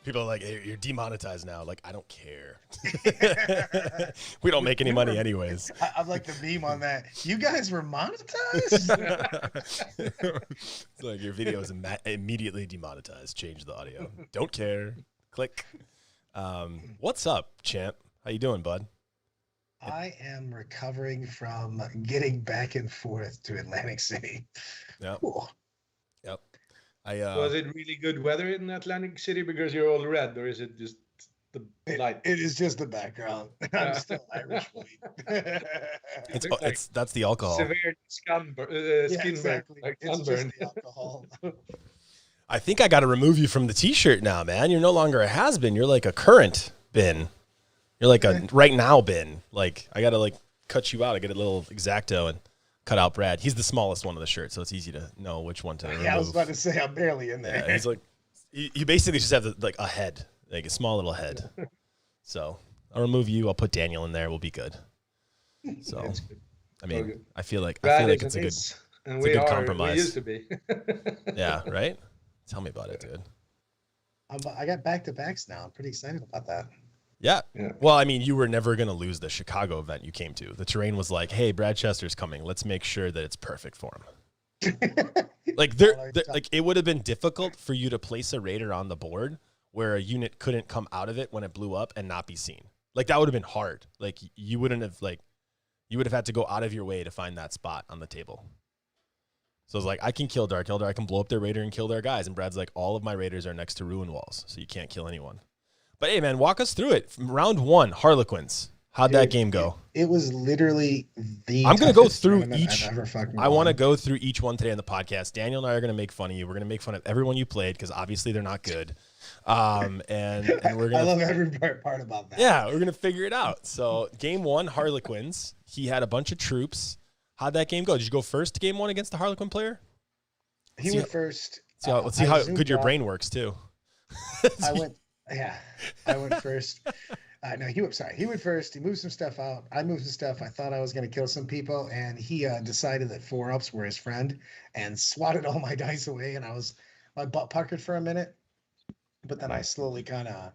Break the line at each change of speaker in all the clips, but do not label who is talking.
People are like, hey, you're demonetized now. Like, I don't care. We don't make any money anyways.
I'm like the meme on that. You guys were monetized?
It's like your video is immediately demonetized. Change the audio. Don't care. Click. What's up, champ? How you doing, bud?
I am recovering from getting back and forth to Atlantic City.
Yep.
Cool.
Yep.
Was it really good weather in Atlantic City because you're all red, or is it just the light?
It is just the background. I'm still Irish white.
That's the alcohol.
Severe skin
exactly.
burn. Like
It's
sunburn.
just the alcohol.
I think I got to remove you from the T-shirt now, man. You're no longer a has-been. You're like a current bin. You're like a right now bin. Like I got to like cut you out. I get a little X-Acto and cut out Brad. He's the smallest one of the shirt, so it's easy to know which one to remove.
Yeah, I was about to say I'm barely in there.
Yeah, he's like, you basically just have like a head, like a small little head. So I'll remove you. I'll put Daniel in there. We'll be good. So, I mean, I feel like it's a good,
and
it's a good compromise.
We used to be.
Yeah, right. Tell me about it, dude.
I got back-to-backs now. I'm pretty excited about that.
Yeah. Well, I mean, you were never going to lose the Chicago event you came to. The terrain was like, hey, Brad Chester's coming. Let's make sure that it's perfect for him. Like, like it would have been difficult for you to place a raider on the board where a unit couldn't come out of it when it blew up and not be seen. Like, that would have been hard. Like, you would have had to go out of your way to find that spot on the table. So it's like, I can kill Dark Eldar. I can blow up their raider and kill their guys. And Brad's like, all of my raiders are next to ruin walls, so you can't kill anyone. But hey, man, walk us through it. From round 1, Harlequins. How'd that game go?
It was literally the.
I'm gonna go through each.
I
want to go through each one today on the podcast. Daniel and I are gonna make fun of you. We're gonna make fun of everyone you played because obviously they're not good. And we're gonna.
I love every part about that.
Yeah, we're gonna figure it out. So game 1, Harlequins. He had a bunch of troops. How'd that game go? Did you go first game 1 against the Harlequin player?
He went first.
Let's see how good your brain works too.
I went. Yeah, I went first. No, he went first. He moved some stuff out. I moved some stuff. I thought I was going to kill some people, and he decided that 4-ups were his friend and swatted all my dice away. And my butt puckered for a minute, but then I slowly kind of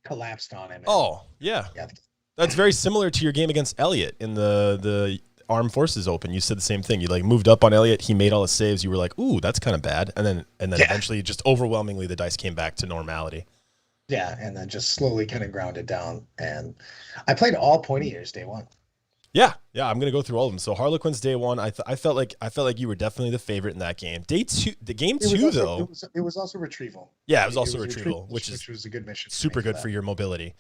collapsed on him.
Oh, yeah. That's very similar to your game against Elliot in the Armed Forces Open. You said the same thing. You like moved up on Elliot. He made all his saves. You were like, ooh, that's kind of bad. And then eventually just overwhelmingly the dice came back to normality.
Yeah, and then just slowly kind of ground it down. And I played all pointy ears day 1.
Yeah, I'm gonna go through all of them. So Harlequins day 1, I felt like you were definitely the favorite in that game. Day 2, the game 2 though,
it was also retrieval.
Yeah, it was also retrieval, which
was a good mission.
Super good for your mobility.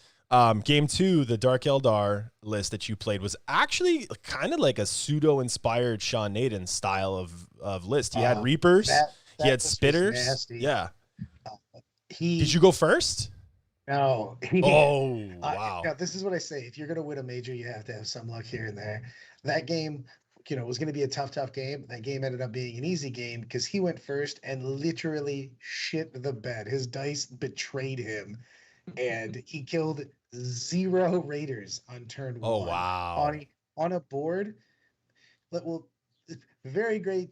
Game 2, the Dark Eldar list that you played was actually kind of like a pseudo-inspired Sean Naden style of list. He had Reapers, he had Spitters. Yeah. Did you go first?
No.
Oh, wow.
This is what I say. If you're going to win a major, you have to have some luck here and there. That game, was going to be a tough game. That game ended up being an easy game because he went first and literally shit the bed. His dice betrayed him, and he killed 0 raiders on turn 1.
Oh, wow.
On a board. Well, very great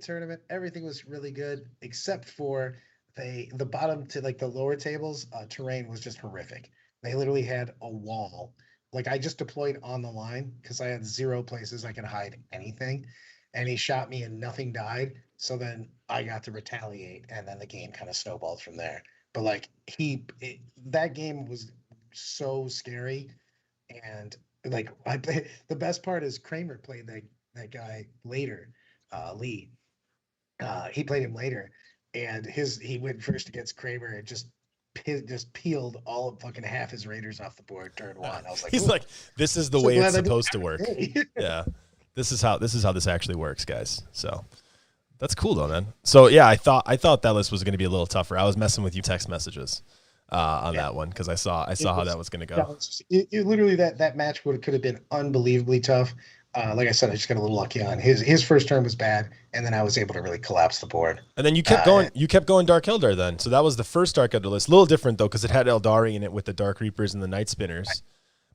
tournament. Everything was really good except for the bottom to like the lower tables terrain was just horrific. They literally had a wall. Like I just deployed on the line because I had 0 places I could hide anything, and he shot me and nothing died. So then I got to retaliate, and then the game kind of snowballed from there. But like that game was so scary, and like the best part is Kramer played that guy later, Lee. He played him later. And he went first against Kramer and just peeled all of fucking half his raiders off the board turn 1. I was like,
he's like, this is the way it's supposed to work. Yeah, this is how this actually works, guys. So that's cool though, man. So yeah, I thought that list was going to be a little tougher. I was messing with you text messages on that one because I saw how that was going to go.
Literally that match could have been unbelievably tough. Like I said, I just got a little lucky on his first turn was bad, and then I was able to really collapse the board.
And then you kept going. You kept going Dark Eldar then. So that was the first Dark Eldar list. A little different though, because it had Eldari in it with the Dark Reapers and the Night Spinners.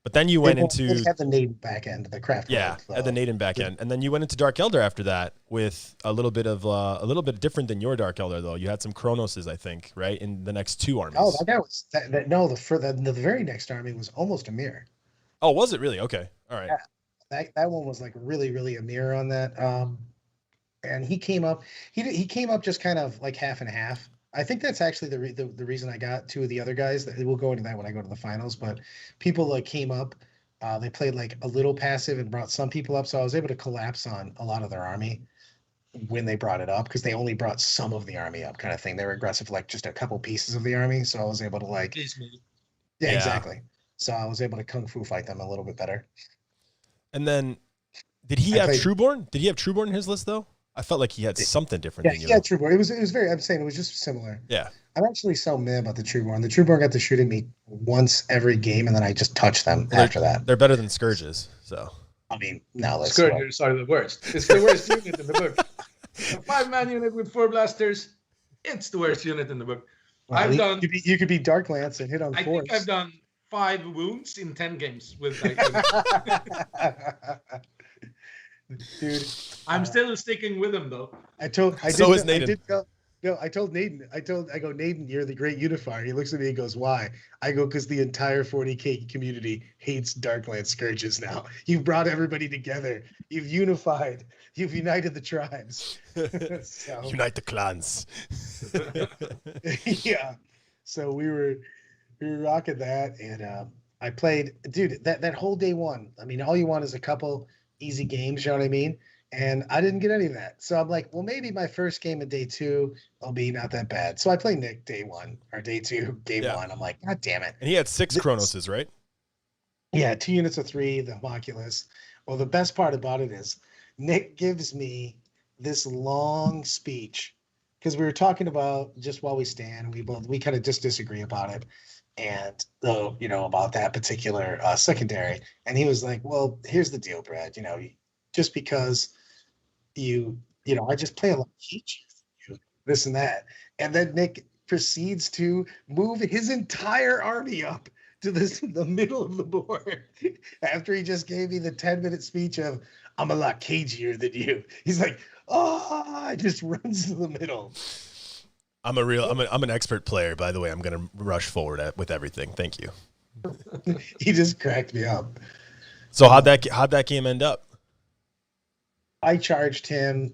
But then you went into
it had the Naden back end, the craft.
Yeah,
world,
at the Naden back end, and then you went into Dark Elder after that with a little bit different than your Dark Elder though. You had some Chronoses, I think, right, in the next two armies.
Oh, that was no. The very next army was almost a mirror.
Oh, was it really? Okay, all right.
Yeah, that one was like really a mirror on that. And he came up. He came up just kind of like half and half. I think that's actually the reason I got two of the other guys. That we'll go into that when I go to the finals. But people like came up. They played like a little passive and brought some people up, so I was able to collapse on a lot of their army when they brought it up because they only brought some of the army up, kind of thing. They were aggressive, like just a couple pieces of the army, so I was able to like, yeah, exactly. So I was able to kung fu fight them a little bit better.
And then, did he have Trueborn? Did he have Trueborn in his list though? I felt like he had something different than you.
Yeah, Trueborn. It was very. I'm saying it was just similar.
Yeah.
I'm actually so mad about the Trueborn. The Trueborn got to shooting me once every game, and then I just touched them after that.
They're better than Scourges, so.
I mean, no,
Scourges are the worst. It's the worst unit in the book. A 5-man unit with 4 blasters. It's the worst unit in the book.
Well, you could be Dark Lance and hit on 4.
I think I've done 5 wounds in 10 games with like.
Dude,
I'm still sticking with him though.
I told Naden. I told Naden. I go, Naden, you're the great unifier. He looks at me and goes, why? I go, because the entire 40K community hates Darkland Scourges now. You've brought everybody together. You've unified. You've united the tribes.
Unite the clans.
Yeah. So we were rocking that, and I played, dude. That whole day one. I mean, all you want is a couple easy games. You know what I mean? And I didn't get any of that. So I'm like, well, maybe my first game of day 2 will be not that bad. So I play Nick day 1 or day 2, game 1. I'm like, God damn it.
And he had 6 Chronoses, right?
Yeah, 2 units of 3, the Homunculus. Well, the best part about it is Nick gives me this long speech because we were talking about just while we stand, we kind of just disagree about it. And about that particular secondary. And he was like, well, here's the deal, Brad, just because I just play a lot of Cage, this and that. And then Nick proceeds to move his entire army up to the middle of the board after he just gave me the 10-minute speech of, I'm a lot cagier than you. He's like, just runs to the middle.
I'm an expert player, by the way. I'm going to rush forward with everything. Thank you.
He just cracked me up.
So how'd that game end up?
I charged him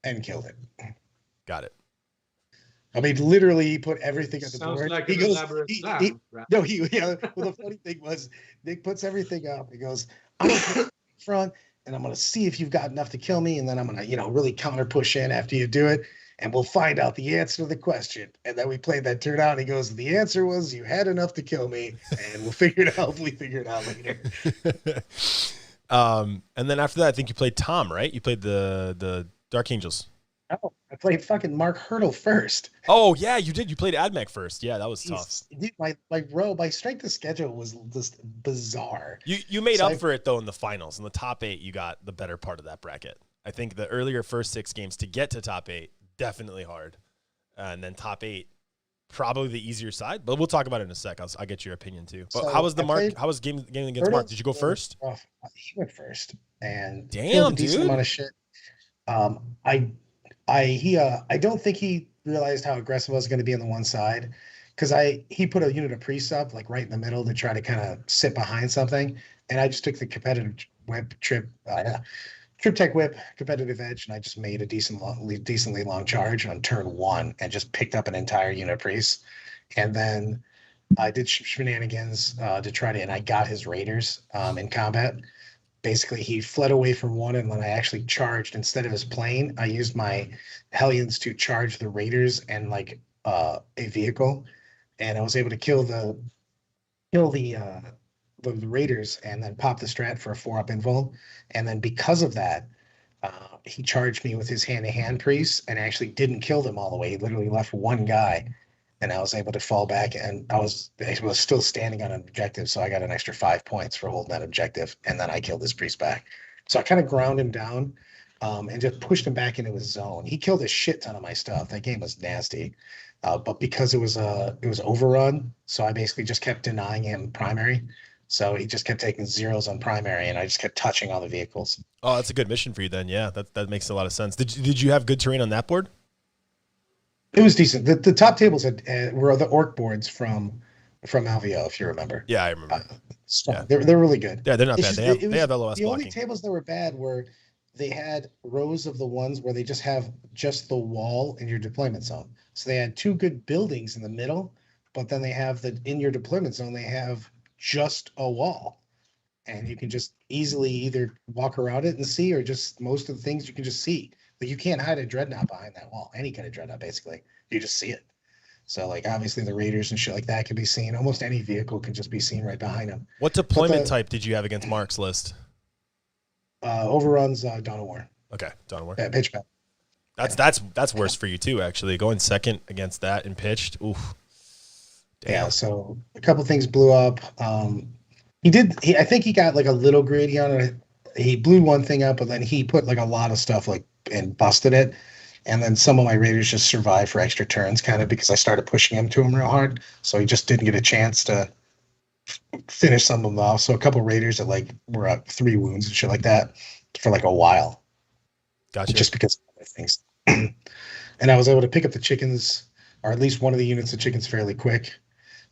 and killed it.
Got it.
I mean, literally, he put everything at the
Sounds
board.
Like
he
an
goes,
elaborate plan, right?
well, the funny thing was, Nick puts everything up. He goes, I'm going to put it in front, and I'm going to see if you've got enough to kill me, and then I'm going to, really counter push in after you do it, and we'll find out the answer to the question. And then we played that turn out. He goes, the answer was you had enough to kill me, and we'll figure it out. We figure it out later.
And then after that, I think you played Tom, right? You played the Dark Angels.
Oh, I played fucking Mark Hurdle first.
Oh yeah, you did. You played AdMech first. Yeah, that was tough.
Dude, my strength of schedule was just bizarre.
You made up for it though in the finals. In the top 8, you got the better part of that bracket. I think the earlier first 6 games to get to top 8 definitely hard, and then top 8 probably the easier side. But we'll talk about it in a sec. I'll get your opinion too. But how was how was game against Mark? Did you go first?
He went first, and
damn,
a decent amount of shit. I don't think he realized how aggressive I was going to be on the one side, because he put a unit of priests up like right in the middle to try to kind of sit behind something, and I just took the competitive whip trip tech whip competitive edge, and I just made a decently long charge on turn 1 and just picked up an entire unit of priests, and then I did shenanigans to try to, and I got his raiders in combat. Basically, he fled away from one, and when I actually charged instead of his plane, I used my Hellions to charge the raiders and like a vehicle, and I was able to kill the raiders and then pop the strat for a 4-up invul. And then because of that, he charged me with his hand-to-hand priests and actually didn't kill them all the way. He literally left one guy, and I was able to fall back, and I was still standing on an objective, so I got an extra 5 points for holding that objective, and then I killed his priest back. So I kind of ground him down and just pushed him back into his zone. He killed a shit ton of my stuff. That game was nasty, but because it was overrun, so I basically just kept denying him primary. So he just kept taking zeros on primary, and I just kept touching all the vehicles.
Oh, that's a good mission for you then. Yeah, that makes a lot of sense. Did you have good terrain on that board?
It was decent. The top tables were the orc boards from Alvio, if you remember.
Yeah, I remember.
Yeah. They're really good.
Yeah, they're not bad.
Just,
They have LOS
the only
blocking.
tables that were bad were they had rows of the ones where they just have just the wall in your deployment zone. So they had two good buildings in the middle, but then they have in your deployment zone, they have just a wall. And you can just easily either walk around it and see, or just most of the things you can just see. Like you can't hide a dreadnought behind that wall. Any kind of dreadnought, basically. You just see it. So like obviously the raiders and shit like that can be seen. Almost any vehicle can just be seen right behind them.
What deployment type did you have against Mark's list?
Overruns Dawn of War.
Okay, Dawn of War.
Yeah, pitch back.
That's worse for you too, actually. Going second against that and pitched. Oof.
Damn. Yeah, so a couple things blew up. I think he got like a little greedy on it. He blew one thing up, but then he put like a lot of stuff like and busted it. And then some of my raiders just survived for extra turns, kind of because I started pushing him to him real hard. So he just didn't get a chance to finish some of them off. So a couple raiders that like were up 3 wounds and shit like that for like a while.
Gotcha.
Just because of other things. And I was able to pick up the chickens, or at least one of the units of chickens, fairly quick.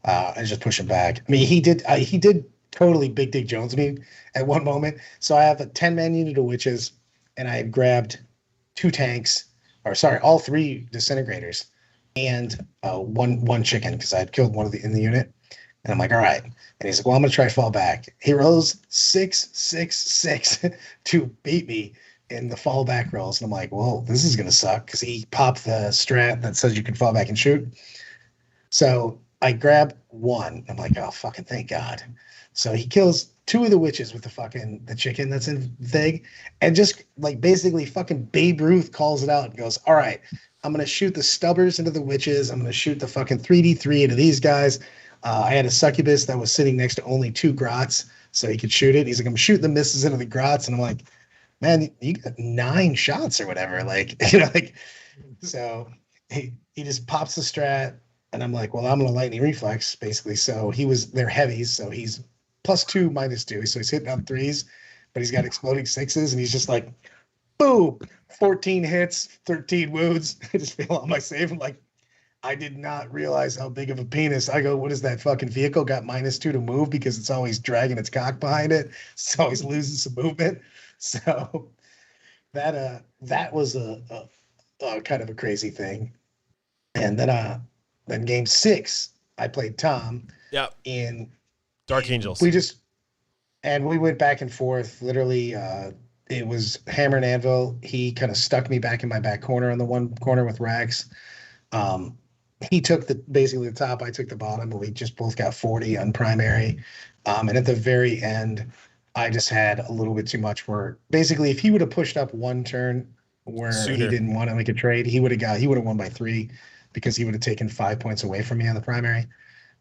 And just push him back. I mean, he did totally Big Dick Jones me at one moment. So I have a 10-man unit of witches, and I had grabbed 2 tanks, all 3 disintegrators, and one chicken because I had killed one in the unit. And I'm like, all right. And he's like, well, I'm gonna try to fall back. He rolls 6 to beat me in the fallback rolls. And I'm like, well, this is gonna suck because he popped the strat that says you can fall back and shoot. So I grab 1. I'm like, oh fucking thank God. So he kills 2 of the witches with the chicken that's in the thing, and just like basically fucking Babe Ruth calls it out and goes, all right, I'm gonna shoot the stubbers into the witches. I'm gonna shoot the fucking 3D3 into these guys. I had a succubus that was sitting next to only 2 grots, so he could shoot it. He's like, I'm shooting the misses into the grots, and I'm like, man, you got 9 shots or whatever, like like. So he just pops the strat, and I'm like, well, I'm gonna lightning reflex basically. So they're heavies, so he's +2, -2, so he's hitting on 3s, but he's got exploding 6s, and he's just like, boom, 14 hits, 13 wounds. I just fail on my save. I'm like, I did not realize how big of a penis. I go, what is that fucking vehicle got -2 to move because it's always dragging its cock behind it. It's always losing some movement. So that was a kind of a crazy thing. And then game 6, I played Tom.
Yeah.
In
Dark Angels.
We went back and forth. Literally, it was hammer and anvil. He kind of stuck me back in my back corner on the one corner with Rax. He took basically the top, I took the bottom, and we just both got 40 on primary. And at the very end, I just had a little bit too much where basically if he would have pushed up 1 turn where he didn't want to make a trade, he would have won by 3 because he would have taken 5 points away from me on the primary.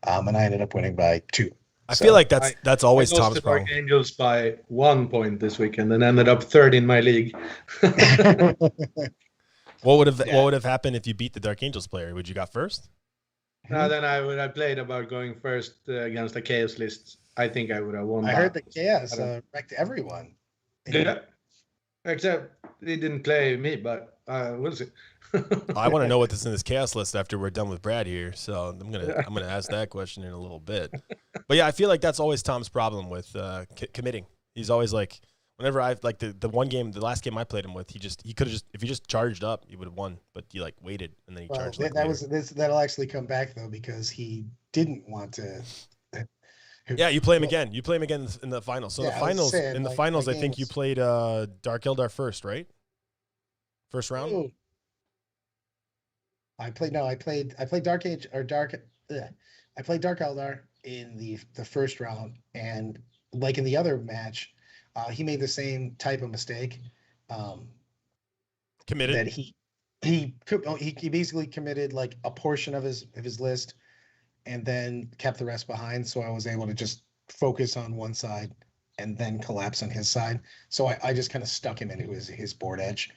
And I ended up winning by 2.
I feel like that's always Tom's problem.
Dark Angels by 1 point this weekend and ended up 3rd in my league.
What would have happened if you beat the Dark Angels player? Would you got first?
No, then I would have played about going first against the Chaos list. I think I would have won.
I heard the Chaos wrecked everyone.
Yeah, except he didn't play me, but we'll see.
I want to know what's in this Chaos list after we're done with Brad here, so I'm gonna ask that question in a little bit. But yeah, I feel like that's always Tom's problem with committing. He's always like, whenever I've like the last game I played him with, he could have if he just charged up, he would have won. But he like waited and then he charged.
That'll actually come back though because he didn't want to.
Yeah, you play him again. You play him again in the finals. So in the finals, I think you played Dark Eldar first, right? First round.
Ooh. I played Dark Age or Dark. I played Dark Eldar in the first round, and like in the other match, he made the same type of mistake.
Committed.
That he basically committed like a portion of his list, and then kept the rest behind. So I was able to just focus on one side and then collapse on his side. So I just kind of stuck him into his board edge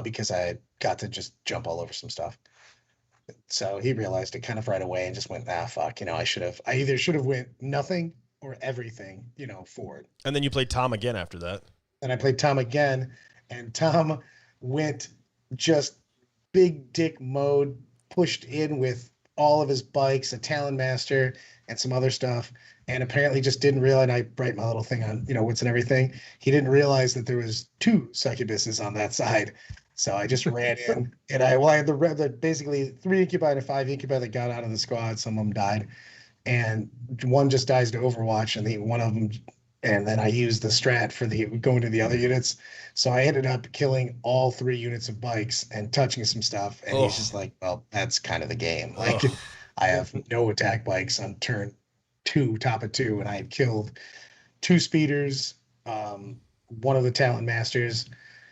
because I got to just jump all over some stuff. So he realized it kind of right away and just went, fuck, I either should have went nothing or everything, for it.
And then you played Tom again after that.
And I played Tom again, and Tom went just big dick mode, pushed in with all of his bikes, a Talon Master, and some other stuff, and apparently just didn't realize. I write my little thing on, wits and everything. He didn't realize that there was 2 succubuses on that side. So I just ran in, and I had the basically 3 incubi and 5 incubi that got out of the squad. Some of them died, and one just dies to Overwatch, and one of them. And then I used the strat for going to the other units. So I ended up killing all 3 units of bikes and touching some stuff. And he's just like, well, that's kind of the game. Like, I have no attack bikes on turn 2, top of 2, and I had killed 2 speeders, one of the Talon Masters,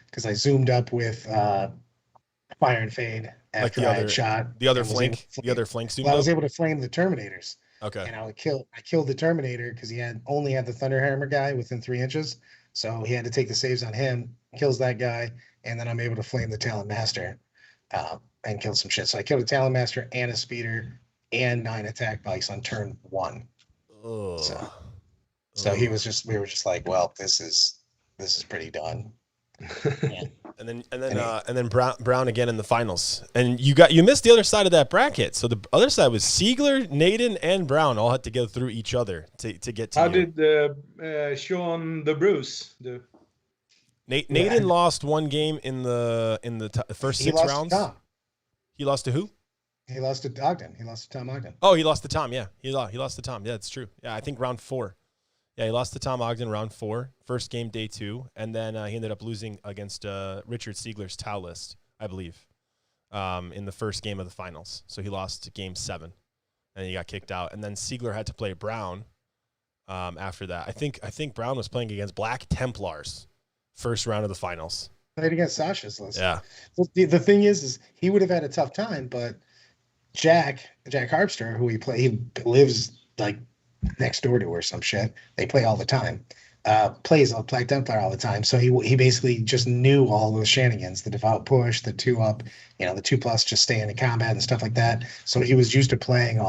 because I zoomed up with Fire and Fade after I had shot.
The other flank zoomed
I was able to flame the Terminators.
Okay.
And I killed the Terminator because he only had the Thunderhammer guy within 3 inches. So he had to take the saves on him, kills that guy, and then I'm able to flame the Talon Master and kill some shit. So I killed a Talon Master and a speeder and 9 attack bikes on turn 1. So we were just like, well, this is pretty done. Yeah.
And then Brown again in the finals, and you missed the other side of that bracket. So the other side was Siegler, Naden, and Brown all had to go through each other to get to.
How did Sean the Bruce do?
Naden lost 1 game in the first 6 rounds. He lost to who?
He lost to Ogden. He lost to Tom Ogden.
Oh, he lost to Tom. Yeah, he lost to Tom. Yeah, it's true. Yeah, I think round 4. Yeah, he lost to Tom Ogden round 4, first game, day 2, and then he ended up losing against Richard Siegler's Tau list, I believe, in the first game of the finals. So he lost game 7, and he got kicked out. And then Siegler had to play Brown after that. I think Brown was playing against Black Templars, first round of the finals.
Played against Sasha's list.
Yeah.
The thing is he would have had a tough time, but Jack Harpster, who he lives like next door to her or some shit. They play all the time. Plays Black Templar all the time. So he basically just knew all those shenanigans, the devout push, the 2-up, the 2+ just stay in combat and stuff like that. So he was used to playing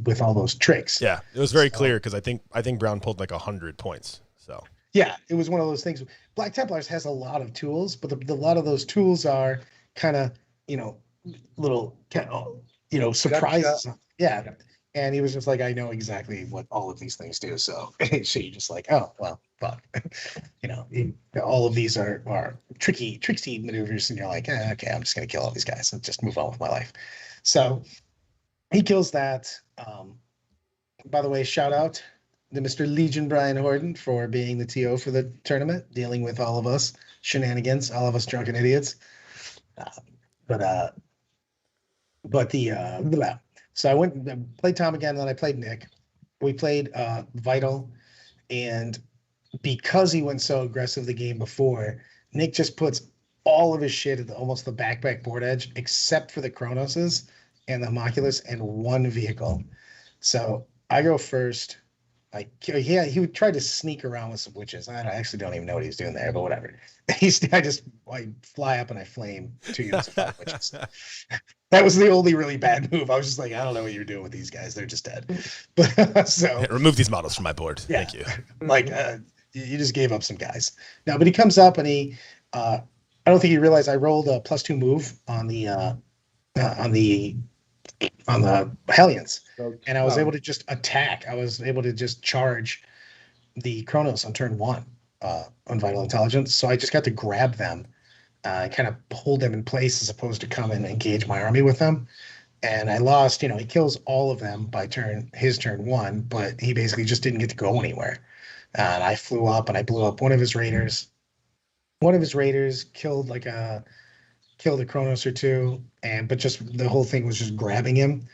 with all those tricks.
Yeah, it was very clear because I think Brown pulled like 100 points. So
yeah, it was one of those things. Black Templars has a lot of tools, but a lot of those tools are kind of little surprises.
Gotcha.
Yeah. And he was just like, I know exactly what all of these things do. So you're just like, oh, well, fuck. All of these are tricky maneuvers. And you're like, okay, I'm just going to kill all these guys and just move on with my life. So he kills that. By the way, shout out to Mr. Legion Brian Horton for being the TO for the tournament, dealing with all of us shenanigans, all of us drunken idiots. So I went and played Tom again, and then I played Nick. We played Vital, and because he went so aggressive the game before, Nick just puts all of his shit at almost the back board edge, except for the Chronoses and the Homunculus and 1 vehicle. So I go first. He would try to sneak around with some witches. I actually don't even know what he was doing there, but whatever. I fly up and I flame 2 units of 5 witches. That was the only really bad move. I was just like, I don't know what you're doing with these guys. They're just dead. But so
remove these models from my board. Yeah. Thank you.
Like you just gave up some guys. Now, but he comes up and I don't think he realized I rolled a +2 move on the Hellions, and I was able to just attack. I was able to just charge the Chronos on turn 1 on Vital Intelligence. So I just got to grab them and kind of hold them in place as opposed to come and engage my army with them. And I lost, he kills all of them by his turn 1, but he basically just didn't get to go anywhere. And I flew up and I blew up one of his raiders. One of his raiders killed a Chronos or 2, but just the whole thing was just grabbing him.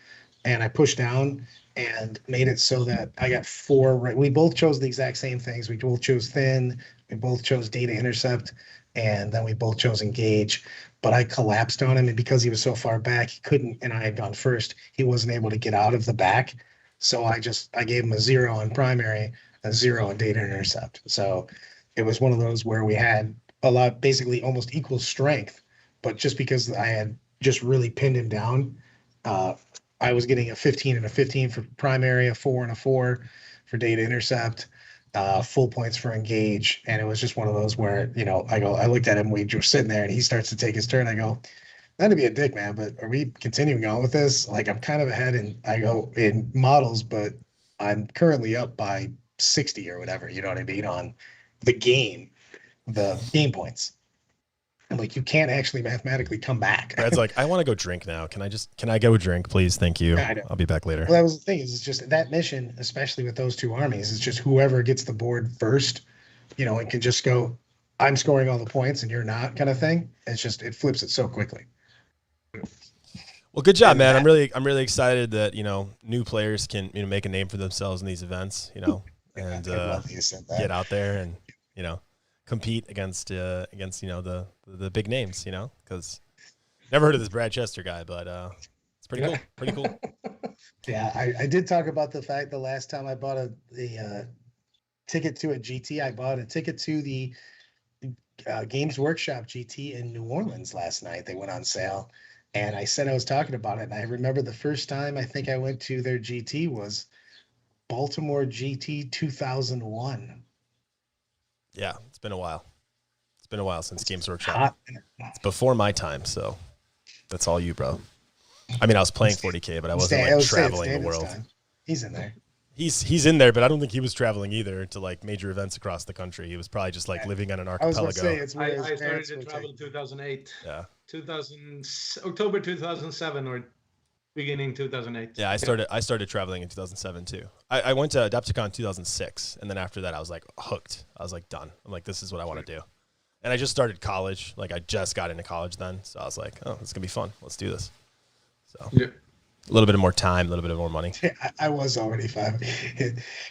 And I pushed down and made it so that I got 4. We both chose the exact same things. We both chose thin. We both chose data intercept, and then we both chose engage. But I collapsed on him, and because he was so far back, he couldn't. And I had gone first. He wasn't able to get out of the back. So I gave him a 0 on primary, a 0 on data intercept. So it was one of those where we had basically almost equal strength, but just because I had just really pinned him down, I was getting a 15 and a 15 for primary, a 4 and a 4, for data intercept, full points for engage. And it was just one of those where, I looked at him, we were sitting there and he starts to take his turn. I go, not to be a dick, man, but are we continuing on with this? Like, I'm kind of ahead in models, but I'm currently up by 60 or whatever, you know what I mean, on the game points. I'm like, you can't actually mathematically come back.
Brad's like, I want to go drink now. Can I go drink, please? Thank you. I'll be back later.
Well, that was the thing, is it's just that mission, especially with those two armies, it's just whoever gets the board first, and can just go, I'm scoring all the points and you're not, kind of thing. It's just, it flips it so quickly.
Well, good job, man. I'm really excited that, new players can, make a name for themselves in these events, and get out there and, compete against the big names, because never heard of this Brad Chester guy, but it's pretty cool. Pretty cool.
Yeah, I did talk about the fact the last time I bought a ticket to a GT, I bought a ticket to the Games Workshop GT in New Orleans last night. They went on sale, and I said I was talking about it, and I remember the first time I think I went to their GT was Baltimore GT 2001.
Yeah, it's been a while. It's been a while since Games Workshop. It's before my time, so that's all you, bro. I mean, I was playing 40K, but I wasn't traveling the world.
He's in there.
He's in there, but I don't think he was traveling either to like major events across the country. He was probably just like living on an archipelago.
I started to travel in 2008.
Yeah.
October 2007 or beginning 2008.
Yeah, I started traveling in 2007 too. I went to Adepticon 2006, and then after that I was like hooked. I was like done. I'm like, this is what I want to do. And I just started college. Like I just got into college then, so I was like, oh, it's gonna be fun. Let's do this. So yeah. A little bit of more time, a little bit of more money.
I was already 5.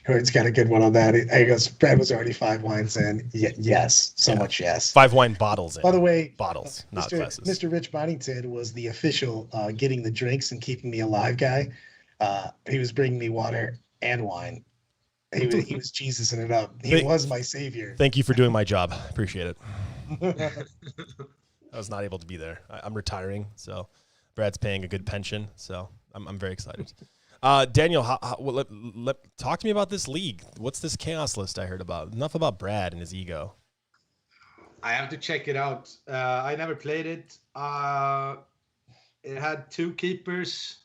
It's got a good one on that. I guess Brad was already 5 wines in. Yes, so much yes.
5 wine bottles in.
By the way,
bottles, not glasses.
Mr. Rich Bonington was the official getting the drinks and keeping me alive guy. He was bringing me water and wine. He was Jesusing it up. He was my savior.
Thank you for doing my job. Appreciate it. I was not able to be there. I'm retiring, so Brad's paying a good pension, so I'm very excited. Daniel, talk to me about this league. What's this chaos list I heard about? Enough about Brad and his ego.
I have to check it out. I never played it. It had 2 keepers.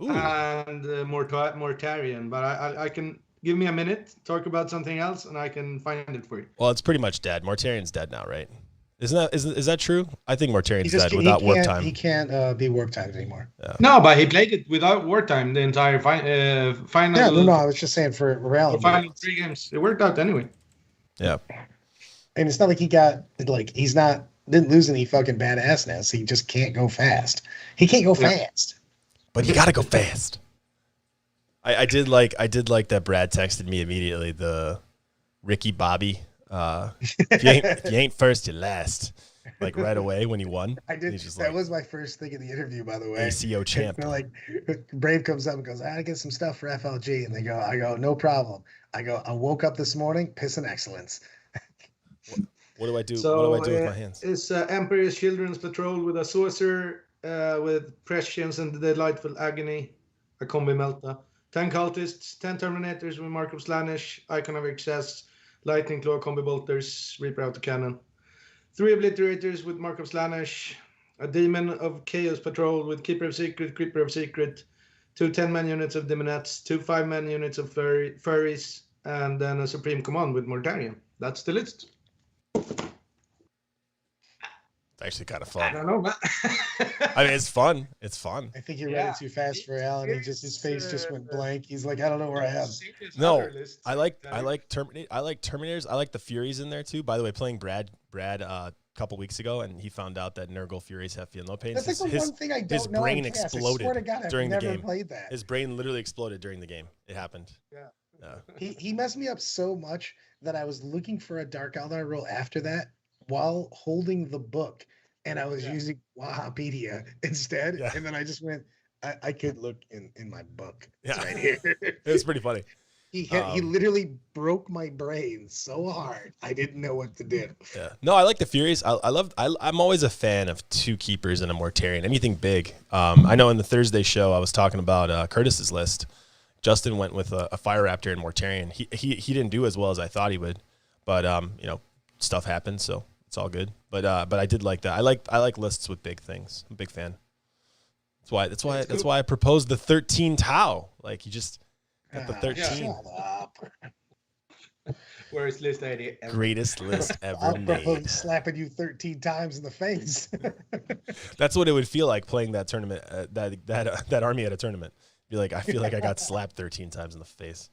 Ooh. And Mortarian, but I can give me a minute, talk about something else, and I can find it for you.
Well, it's pretty much dead. Mortarian's dead now, right? Is that true? I think Mortarian's dead without work time.
He can't be work timed anymore.
Yeah. No, but he played it without work time the entire final.
Yeah, no, I was just saying for reality.
The final 3 games, it worked out anyway.
Yeah.
And it's not like he didn't lose any fucking badassness. He just can't go fast. He can't go fast.
But you gotta go fast. I did like that Brad texted me immediately, the Ricky Bobby. If you ain't first, you're last. Like right away when he won.
I did. That was my first thing in the interview, by the way.
ACO champ.
Like Brave comes up and goes, I gotta get some stuff for FLG. And I go, no problem. I woke up this morning, pissing excellence.
What do I do? So, what do I do with my hands?
It's Emperor's Children's Patrol with a saucer, with Prescience and the Delightful Agony, a combi melta. 10 cultists, 10 Terminators with Mark of Slaanesh, Icon of Excess, Lightning Claw, Combi Bolters, Reaper Autocannon. 3 Obliterators with Mark of Slaanesh, a Demon of Chaos Patrol with Keeper of Secret, Creeper of Secret, 2 10-man units of Demonettes, 2 5-man units of Furries, and then a Supreme Command with Mortarian. That's the list.
It's actually kind of fun.
I don't know, man.
I mean, it's fun. It's fun.
I think you read it too fast for Alan. His face just went blank. He's like, I don't know where I am.
No, I like Terminators. I like the Furies in there too. By the way, playing Brad a couple weeks ago, and he found out that Nurgle Furies have feel no pain.
That's like the one thing I don't know. His
brain exploded during the game.
Played that.
His brain literally exploded during the game. It happened.
Yeah.
He messed me up so much that I was looking for a Dark Eldar roll after that while holding the book, and I was using Wahapedia instead. Yeah. And then I just went, I could look in my book. It's right here.
It was pretty funny.
He literally broke my brain so hard I didn't know what to do.
Yeah. No, I like the Furies. I'm always a fan of 2 keepers and a Mortarian. Anything big. I know in the Thursday show I was talking about Curtis's list. Justin went with a Fire Raptor and Mortarion. He didn't do as well as I thought he would, but stuff happens, so it's all good. But I did like that. I like lists with big things. I'm a big fan. That's why I proposed the 13 Tau. Like you just got the 13.
Shut up.
Worst list idea ever.
Greatest list ever made.
Slapping you 13 times in the face.
That's what it would feel like playing that tournament, that army at a tournament. Be like, I feel like I got slapped 13 times in the face.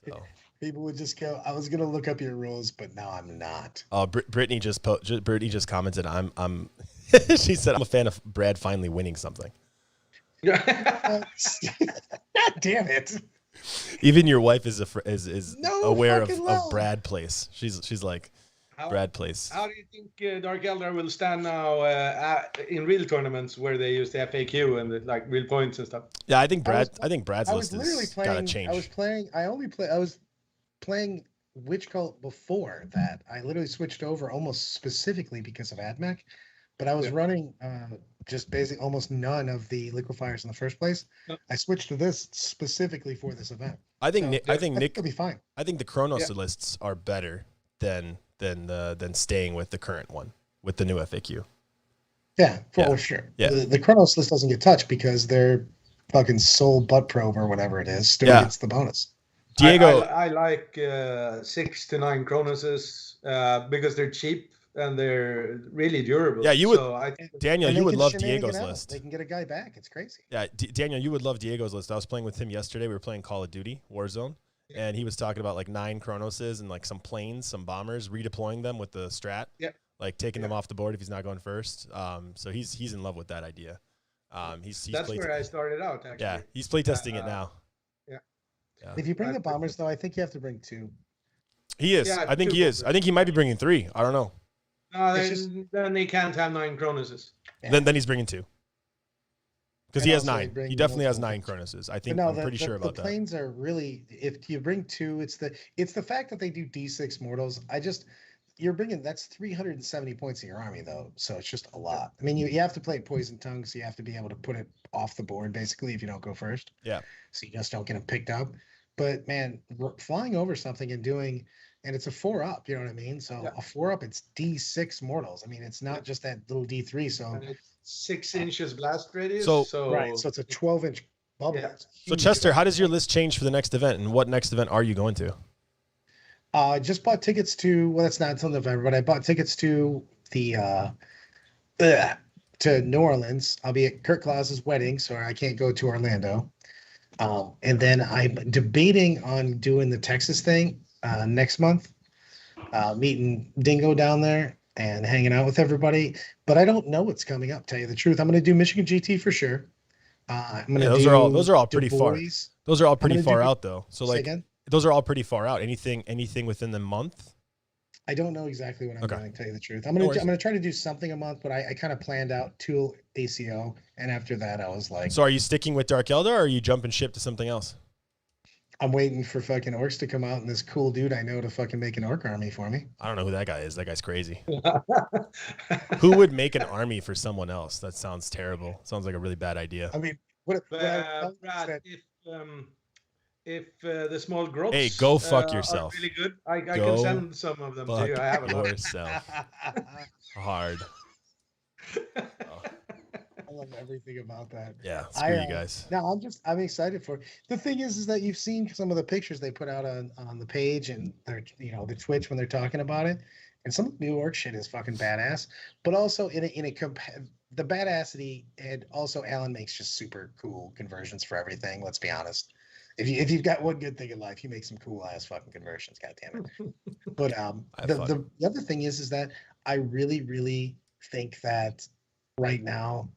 So
people would just go, I was gonna look up your rules, but now I'm not.
Oh, Brittany just commented, I'm she said I'm a fan of Brad finally winning something.
God damn it.
Even your wife is aware of
well.
Brad Place. She's like, Brad Place.
How do you think Dark Eldar will stand now in real tournaments where they use the FAQ and the real points and stuff?
Yeah, I think Brad's list
has
gotta change.
I was playing Witch Cult before that. I literally switched over almost specifically because of AdMech, but I was running just basically almost none of the liquefiers in the first place. I switched to this specifically for this event.
I think Nick
will be fine.
I think the Chronos lists are better than staying with the current one with the new FAQ.
Yeah, for sure.
Yeah.
The Chronos list doesn't get touched because their fucking soul butt probe or whatever it is still gets the bonus.
Diego,
I like 6 to 9 Cronoses because they're cheap and they're really durable.
Yeah, you would.
So
Daniel, you would love Diego's
out.
list.
They can get a guy back. It's crazy.
Yeah, Daniel, you would love Diego's list. I was playing with him yesterday. We were playing Call of Duty Warzone, and he was talking about 9 Chronoses and some planes, some bombers, redeploying them with the strat.
Yeah.
Taking them off the board if he's not going first. So he's in love with that idea.
That's where I started out. Actually.
Yeah, he's playtesting it now.
Yeah. If you bring the bombers, though, I think you have to bring 2.
He is. I think he is. I think he might be bringing 3. I don't know.
No, then he can't have 9 Cronoses.
Yeah. Then he's bringing 2. Because he has 9. He definitely has 9 Cronoses. I think I'm pretty sure about that.
The planes are really, if you bring 2, it's the fact that they do D6 mortals. You're bringing, that's 370 points in your army, though. So it's just a lot. I mean, you have to play Poison Tongue, so you have to be able to put it off the board, basically, if you don't go first.
Yeah.
So you just don't get them picked up. But, man, flying over something and doing, and it's a 4-up, you know what I mean? So a 4-up, it's D6 mortals. I mean, it's not just that little D3. So
and it's 6 inches blast radius.
So
it's a 12-inch bubble.
Yeah.
So Chester, how does your list change for the next event, and what next event are you going to?
I just bought tickets to, well, it's not until November, but I bought tickets to the to New Orleans. I'll be at Kurt Claus's wedding, so I can't go to Orlando. And then I'm debating on doing the Texas thing next month, meeting Dingo down there and hanging out with everybody. But I don't know what's coming up, tell you the truth. I'm going to do Michigan GT for sure. I'm going to
those are all pretty far. Those are all pretty far out, though. So
again?
Those are all pretty far out. Anything within the month?
I don't know exactly what I'm doing, to tell you the truth. I'm gonna try to do something a month, but I kind of planned out 2 ACO, and after that I was like,
so are you sticking with Dark Eldar, or are you jumping ship to something else?
I'm waiting for fucking orcs to come out and this cool dude I know to fucking make an orc army for me.
I don't know who that guy is. That guy's crazy. Who would make an army for someone else? That sounds terrible. Sounds like a really bad idea.
I mean,
Brad, if the small growths,
hey, go fuck yourself.
Really good. I can send some of them to you. I have a lot.
Yourself. Hard.
I love everything about that.
Yeah, screw you guys.
No, I'm excited for it. The thing is that you've seen some of the pictures they put out on the page and their, the Twitch when they're talking about it, and some of the new orc shit is fucking badass. But also the badassity, and also Alan makes just super cool conversions for everything. Let's be honest. If you've got one good thing in life, he makes some cool ass fucking conversions. God damn it! But the other thing is that I really, really think that right now,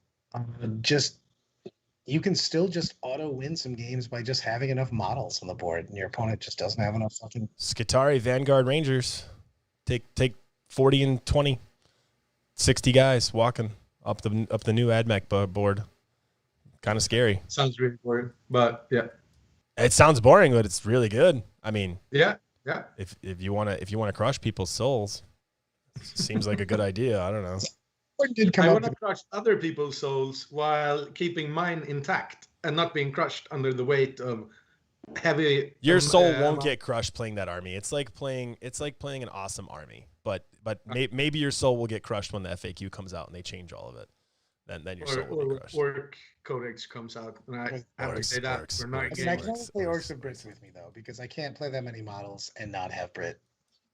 you can still just auto win some games by just having enough models on the board, and your opponent just doesn't have enough fucking.
Skitari Vanguard Rangers, take 40 and 20, 60 guys walking up the new AdMech board. Kind of scary.
Sounds really boring, but yeah.
It sounds boring, but it's really good. I mean,
yeah.
If you wanna crush people's souls, seems like a good idea. I don't know.
I want to crush other people's souls while keeping mine intact and not being crushed under the weight of heavy.
Your soul won't get crushed playing that army. It's like playing an awesome army, but maybe your soul will get crushed when the FAQ comes out and they change all of it. Then your soul will be crushed.
Orc Codex comes out, and I have to say that for night games.
I can only play orcs and Brits with me though, because I can't play that many models and not have Brit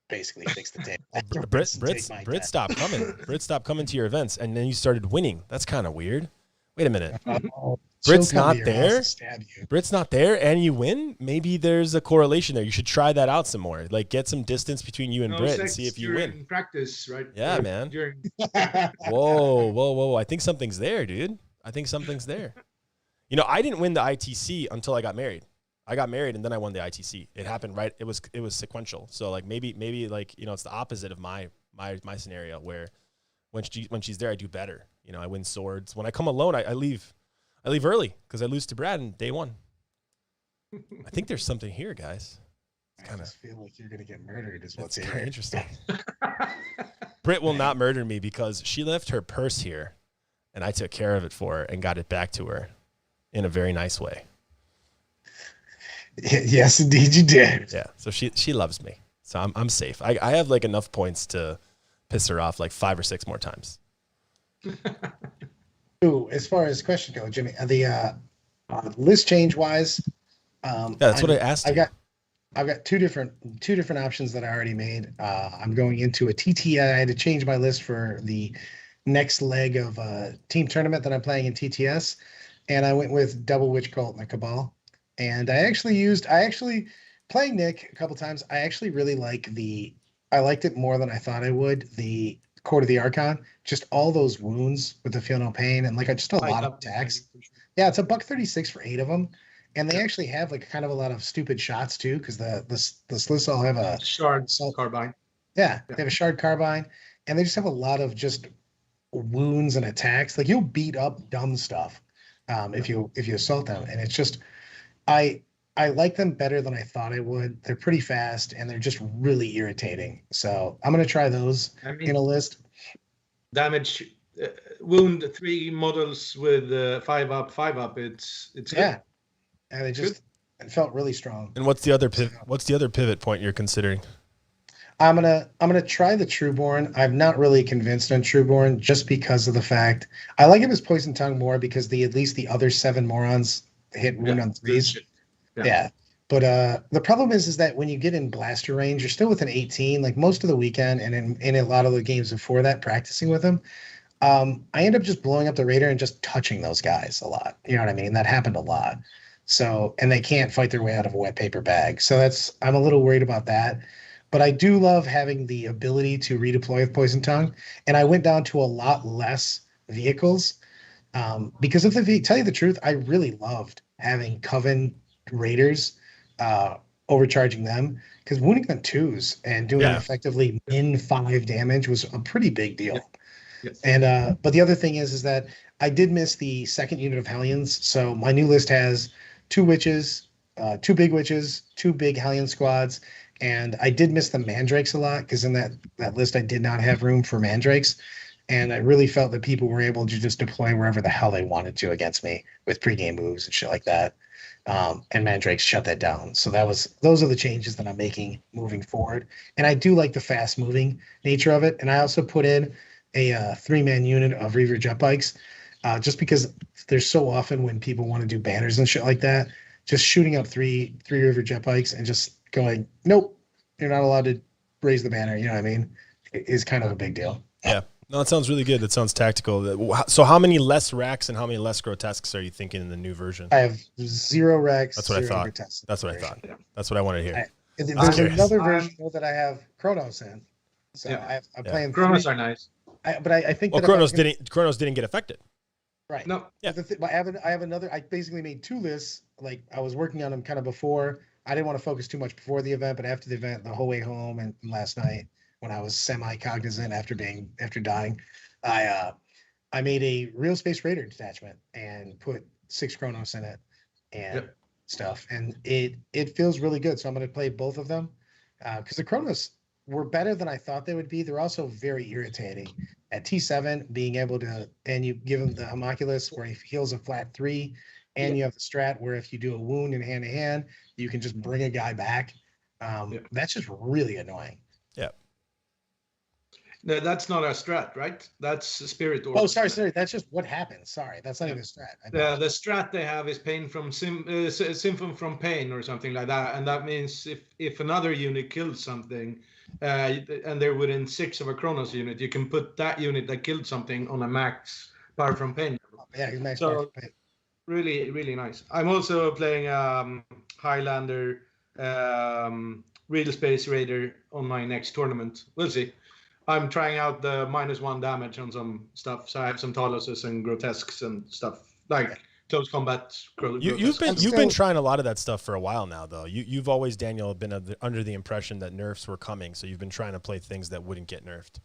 basically fix the table.
Brit stopped coming. Brit stopped coming to your events, and then you started winning. That's kind of weird. Wait a minute. Brit's not there. Brit's not there, and you win. Maybe there's a correlation there. You should try that out some more. Like get some distance between you and Brit and see if you win.
Practice, right?
Yeah, man. Whoa! I think something's there, dude. I think something's there. You know, I didn't win the ITC until I got married. I got married and then I won the ITC. It happened right. It was sequential. So like maybe like, you know, it's the opposite of my scenario where when she's there, I do better. You know, I win swords. When I come alone, I leave early because I lose to Brad in day one. I think there's something here, guys.
I just feel like you're gonna get murdered. Is what's
kind of interesting. Britt will not murder me because she left her purse here, and I took care of it for her and got it back to her in a very nice way.
Yes, indeed, you did.
Yeah, so she loves me, so I'm safe. I have like enough points to piss her off like 5 or 6 more times.
Ooh, as far as question go, Jimmy, the list change wise,
that's what I asked.
I've got two different options that I already made. I'm going into a TT. I had to change my list for the next leg of a team tournament that I'm playing in TTS, and I went with Double Witch Cult and the Cabal. And I actually playing Nick a couple times. I actually really I liked it more than I thought I would. The Court of the Archon, just all those wounds with the Feel No Pain and like just a lot of attacks. Yeah, it's $136 for 8 of them. And they actually have like kind of a lot of stupid shots too, because the Sliss all have a
shard carbine.
Yeah, they have a shard carbine, and they just have a lot of just wounds and attacks. Like you'll beat up dumb stuff if you assault them, and it's just I like them better than I thought I would. They're pretty fast and they're just really irritating. So I'm gonna try those in a list.
Damage, wound 3 models with 5 up. It's
yeah, and it felt really strong.
And what's the other pivot point you're considering?
I'm gonna try the Trueborn. I'm not really convinced on Trueborn just because of the fact I like him as Poison Tongue more because at least the other 7 morons hit wound on 3s. Yeah. But the problem is that when you get in blaster range, you're still within 18, like most of the weekend and in a lot of the games before that, practicing with them. I end up just blowing up the Raider and just touching those guys a lot. You know what I mean? That happened a lot. So, and they can't fight their way out of a wet paper bag. So I'm a little worried about that. But I do love having the ability to redeploy with Poison Tongue. And I went down to a lot less vehicles because tell you the truth, I really loved having Coven Raiders overcharging them because wounding them 2s and doing effectively min 5 damage was a pretty big deal. Yes. And but the other thing is that I did miss the second unit of Hellions. So my new list has 2 witches, 2 big witches, 2 big Hellion squads, and I did miss the Mandrakes a lot because in that list I did not have room for Mandrakes. And I really felt that people were able to just deploy wherever the hell they wanted to against me with pregame moves and shit like that. And Mandrakes shut that down. So those are the changes that I'm making moving forward. And I do like the fast moving nature of it. And I also put in a 3-man unit of Reaver jet bikes just because there's so often when people want to do banners and shit like that, just shooting up three Reaver jet bikes and just going, nope, you're not allowed to raise the banner. You know what I mean? It is kind of a big deal.
Yeah. No, that sounds really good. That sounds tactical. So how many less racks and how many less grotesques are you thinking in the new version?
I have 0 racks.
That's what I thought. That's what I thought. Yeah. That's what I wanted to hear.
There's another version that I have Kronos in. So I'm playing
Kronos are nice.
But I think
Kronos didn't get affected.
Right.
No.
Yeah. I have another. I basically made 2 lists. Like I was working on them kind of before. I didn't want to focus too much before the event, but after the event, the whole way home and last night, when I was semi-cognizant after dying, I made a Real Space Raider detachment and put 6 Kronos in it and stuff, and it feels really good. So I'm going to play both of them because the Kronos were better than I thought they would be. They're also very irritating. At T7, being able to, and you give him the Homunculus where he heals a flat 3, and you have the strat where if you do a wound in hand to hand, you can just bring a guy back. That's just really annoying.
Yeah.
No, that's not a strat, right? That's a spirit orb.
Oh, sorry. That's just what happens. Sorry, that's not even a strat.
The strat they have is pain from symptom from pain or something like that, and that means if another unit kills something, and they're within 6 of a Kronos unit, you can put that unit that killed something on a max power from pain.
Yeah, max
so
power from pain.
Really, really nice. I'm also playing Highlander Real Space Raider on my next tournament. We'll see. I'm trying out the -1 damage on some stuff, so I have some Taluses and Grotesques and stuff like close combat.
You've been trying a lot of that stuff for a while now, though. You've always, Daniel, been under the impression that nerfs were coming, so you've been trying to play things that wouldn't get nerfed,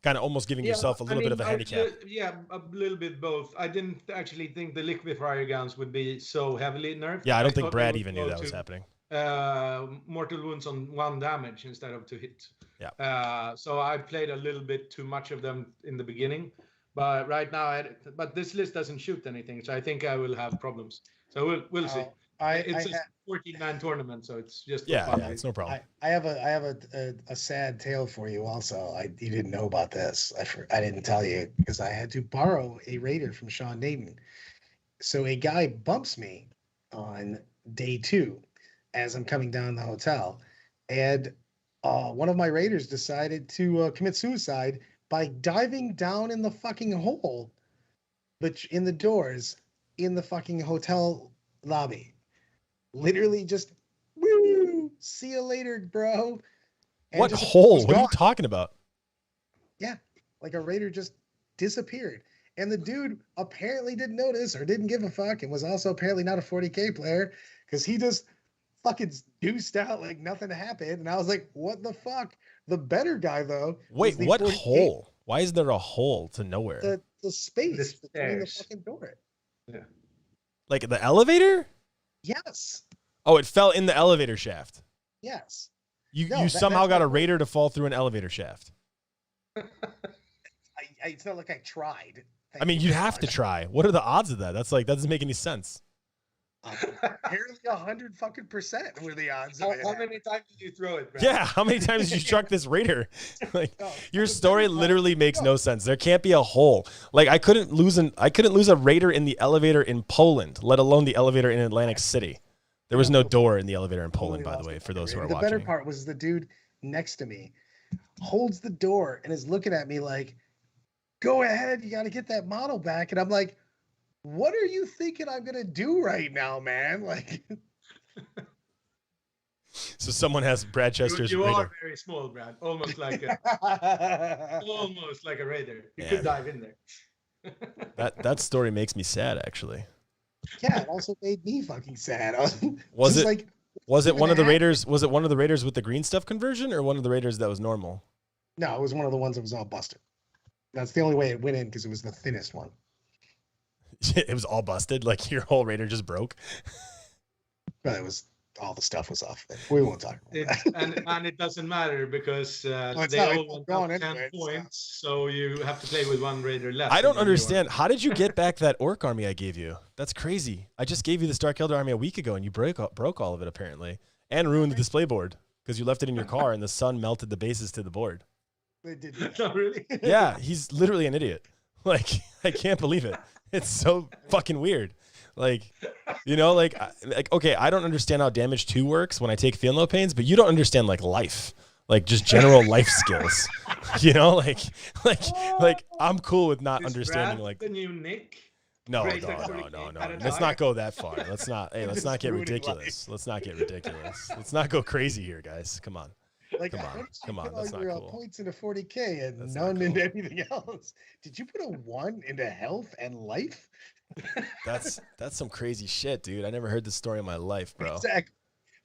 kind of almost giving yourself a little bit of a handicap.
Yeah, a little bit both. I didn't actually think the liquefier guns would be so heavily nerfed.
Yeah, I don't think Brad even knew that was happening.
Mortal wounds on 1 damage instead of 2 hit.
Yeah.
So I played a little bit too much of them in the beginning, but right now, but this list doesn't shoot anything, so I think I will have problems. So we'll see. It's a 14-man tournament, so it's just fun.
It's no problem.
I have a sad tale for you. Also, you didn't know about this. I didn't tell you because I had to borrow a raider from Sean Dayton. So a guy bumps me on day 2 as I'm coming down the hotel, and one of my raiders decided to commit suicide by diving down in the fucking hole, but in the doors in the fucking hotel lobby. Literally just, woo, see you later, bro. And
what hole? What are you talking about?
Yeah, like a raider just disappeared. And the dude apparently didn't notice or didn't give a fuck and was also apparently not a 40K player because he just fucking deuced out like nothing happened. And I was like, what the fuck? The better guy, though.
Wait, what hole? Why is there a hole to nowhere?
The space between the fucking door.
Yeah.
Like the elevator?
Yes.
Oh, it fell in the elevator shaft.
Yes.
You somehow got a raider to fall through an elevator shaft.
It's not like I tried.
I mean, you'd have to try. What are the odds of that? That doesn't make any sense.
Apparently 100% were the odds.
How many times did you throw it, Brad?
Yeah, how many times did you struck this raider? Like your story literally makes no sense. There can't be a hole. Like I couldn't lose a raider in the elevator in Poland, let alone the elevator in Atlantic City. There was no door in the elevator in Poland, by the way, for those who are watching.
The better part was the dude next to me holds the door and is looking at me like, go ahead, you got to get that model back. And I'm like, what are you thinking I'm going to do right now, man? Like,
so someone has Brad Chester's
You
raider.
are very small, Brad. Almost like a raider. You could dive in there.
That story makes me sad, actually.
Yeah, it also made me fucking sad.
Was it one of the raiders? Was it one of the raiders with the green stuff conversion, or one of the raiders that was normal?
No, it was one of the ones that was all busted. That's the only way it went in because it was the thinnest one.
It was all busted. Like your whole raider just broke.
But it was all the stuff was off. We won't talk about
it. And it doesn't matter because they all went up 10 points, so you have to play with 1 raider left.
I don't understand. How did you get back that orc army I gave you? That's crazy. I just gave you the Stark Elder army a week ago, and you broke all of it apparently, and ruined the display board because you left it in your car, and the sun melted the bases to the board.
They did.
Not really.
Yeah, he's literally an idiot. Like I can't believe it. It's so fucking weird. Like, you know, like okay, I don't understand how damage 2 works when I take feel no pains, but you don't understand like life, like just general life skills. You know, like I'm cool with not understanding
Brad
like
the new Nick.
No. Let's not go that far. Let's not get ridiculous. Let's not get ridiculous. Let's not go crazy here, guys. Come on.
Like,
come on. That's not cool.
Points into 40K and
That's
none
cool.
into anything else. Did you put a 1 into health and life?
That's some crazy shit, dude. I never heard this story in my life, bro.
Exactly.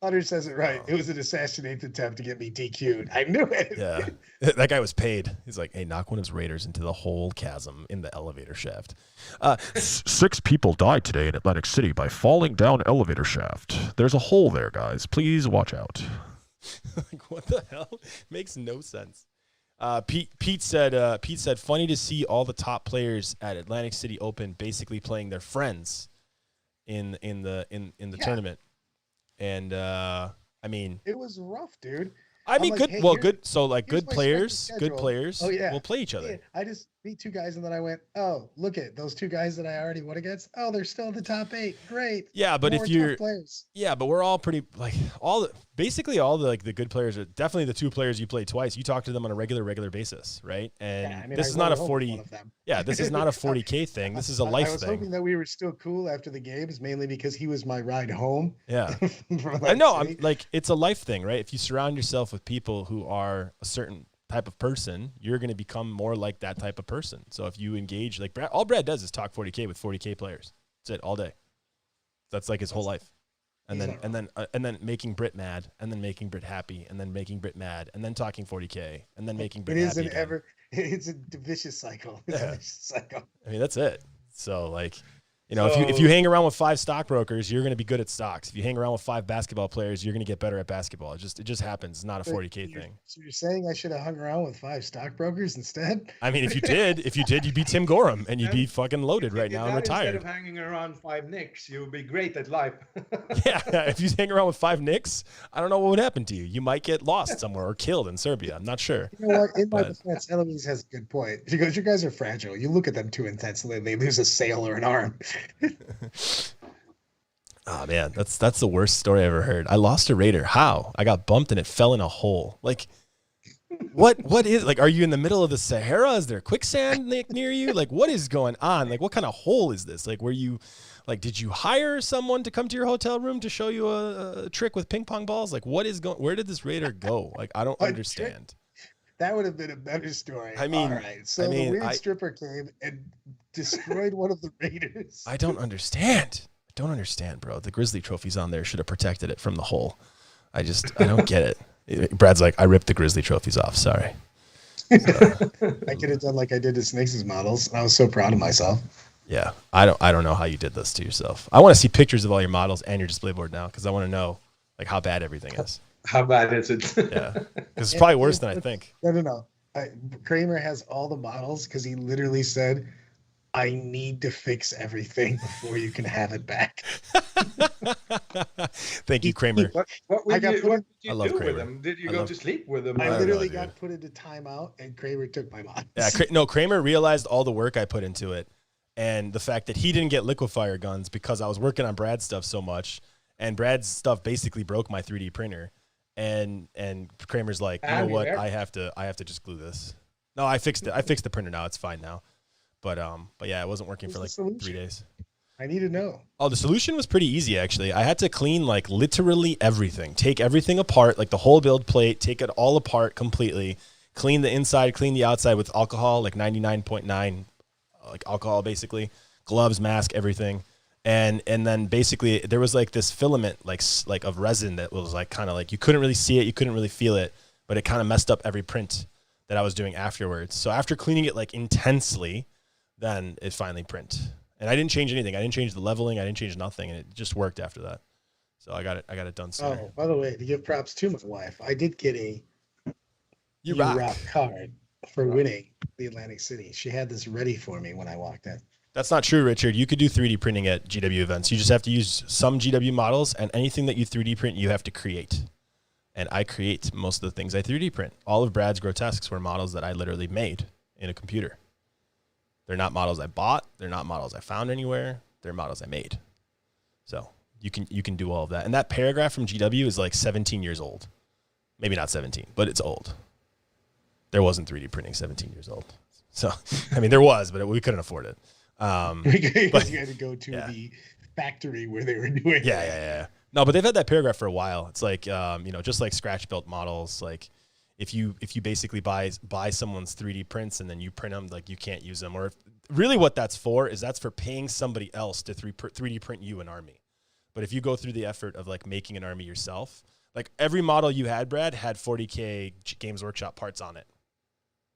Hunter says it right. It was an assassination attempt to get me DQ'd. I knew it.
Yeah. That guy was paid. He's like, hey, knock one of his raiders into the whole chasm in the elevator shaft. 6 people died today in Atlantic City by falling down elevator shaft. There's a hole there, guys. Please watch out. Like, what the hell? Makes no sense. Pete said, funny to see all the top players at Atlantic City Open basically playing their friends. in the tournament, and I mean,
it was rough, dude.
I mean,
like,
good.
hey,
well, good. So like
here's
good
my strength
players,
of
good
schedule.
players
Oh, yeah.
will play each other.
Yeah, I just beat 2 guys, and then I went, oh, look at those 2 guys that I already won against. Oh, they're still in the top 8. Great.
Yeah, but
More
if you're
tough players.
yeah, but we're all pretty like basically all the like the good players are definitely the 2 players you play twice. You talk to them on a regular basis, right? And
Yeah, I mean,
this
I
is not a
really hope
40.
one of them.
Yeah, this is not a 40K thing. This is a life
I was
thing.
hoping that we were still cool after the games, mainly because he was my ride home.
Yeah.
from
I know.
Atlantic
I'm like, it's a life thing, right? If you surround yourself with people who are a certain type of person, you're going to become more like that type of person. So if you engage, like all Brad does is talk 40K with 40K players. That's it all day. That's like his whole life. And then making Brit mad, and then making Brit happy, and then making Brit mad, and then talking 40K, and then making Brit happy.
It's a vicious cycle. It's a vicious cycle.
I mean, that's it. So like, you know, if you hang around with 5 stockbrokers, you're going to be good at stocks. If you hang around with 5 basketball players, you're going to get better at basketball. It just happens. It's not a 40K thing.
So you're saying I should have hung around with 5 stockbrokers instead?
I mean, if you did, you'd be Tim Gorham, and you'd be fucking loaded right now and retired.
Instead of hanging around 5 Knicks, you would be great at life.
Yeah, if you hang around with 5 Knicks, I don't know what would happen to you. You might get lost somewhere or killed in Serbia. I'm not sure.
You know what? In my defense, Eloise has a good point. She goes, "You guys are fragile. You look at them too intensely, they lose a sail or an arm."
Oh man, that's the worst story I ever heard. I lost a raider. How? I got bumped and it fell in a hole. Like, what is, like, are you in the middle of the Sahara? Is there quicksand near you? Like, what is going on? Like, what kind of hole is this? Like, did you hire someone to come to your hotel room to show you a trick with ping pong balls? Like, where did this raider go? Like, I don't understand.
That would have been a better story.
I mean,
all right. So the weird stripper came and destroyed one of the raiders.
I don't understand. Bro. The Grizzly trophy's on there. Should have protected it from the hole. I don't get it. Brad's like, I ripped the Grizzly trophies off. Sorry.
I could have done like I did to Snakes' models, and I was so proud of myself.
Yeah, I don't know how you did this to yourself. I want to see pictures of all your models and your display board now, because I want to know like how bad everything is.
How bad is it?
Yeah, because it's probably worse than I think.
No. Kramer has all the models because he literally said, I need to fix everything before you can have it back.
Thank you, Kramer.
What did you
love
do
Kramer.
with them? Did you go to sleep with them?
I literally got put into timeout, and Kramer took my models.
Yeah, Kramer realized all the work I put into it, and the fact that he didn't get liquefier guns because I was working on Brad's stuff so much, and Brad's stuff basically broke my 3D printer. And Kramer's like, you know what? I have to just glue this. No, I fixed it. I fixed the printer now. It's fine now. But yeah, it wasn't working for like 3 days.
I need to know.
Oh, the solution was pretty easy actually. I had to clean like literally everything. Take everything apart, like the whole build plate, take it all apart completely, clean the inside, clean the outside with alcohol, like 99.9 like alcohol basically, gloves, mask, everything. And then basically there was like this filament like of resin that was like kind of like you couldn't really see it, you couldn't really feel it, but it kind of messed up every print that I was doing afterwards. So after cleaning it like intensely, then it finally print. And I didn't change anything. I didn't change the leveling. I didn't change nothing, and it just worked after that. So I got it done sooner.
Oh, by the way, to give props to my wife, I did get a
You rock
card for winning the Atlantic City. She had this ready for me when I walked in.
That's not true, Richard. You could do 3D printing at GW events. You just have to use some GW models, and anything that you 3D print, you have to create. And I create most of the things I 3D print. All of Brad's grotesques were models that I literally made in a computer. They're not models I bought. They're not models I found anywhere. They're models I made. So you can do all of that. And that paragraph from GW is like 17 years old. Maybe not 17, but it's old. There wasn't 3D printing 17 years old. So, I mean, there was, but we couldn't afford it.
Because you had to go to the factory where they were doing it.
Yeah. No, but they've had that paragraph for a while. It's like, just like scratch built models, like if you basically buy someone's 3D prints and then you print them, like you can't use them. Or really what that's for paying somebody else to 3D print you an army. But if you go through the effort of like making an army yourself, like every model you had, Brad, had 40K Games Workshop parts on it.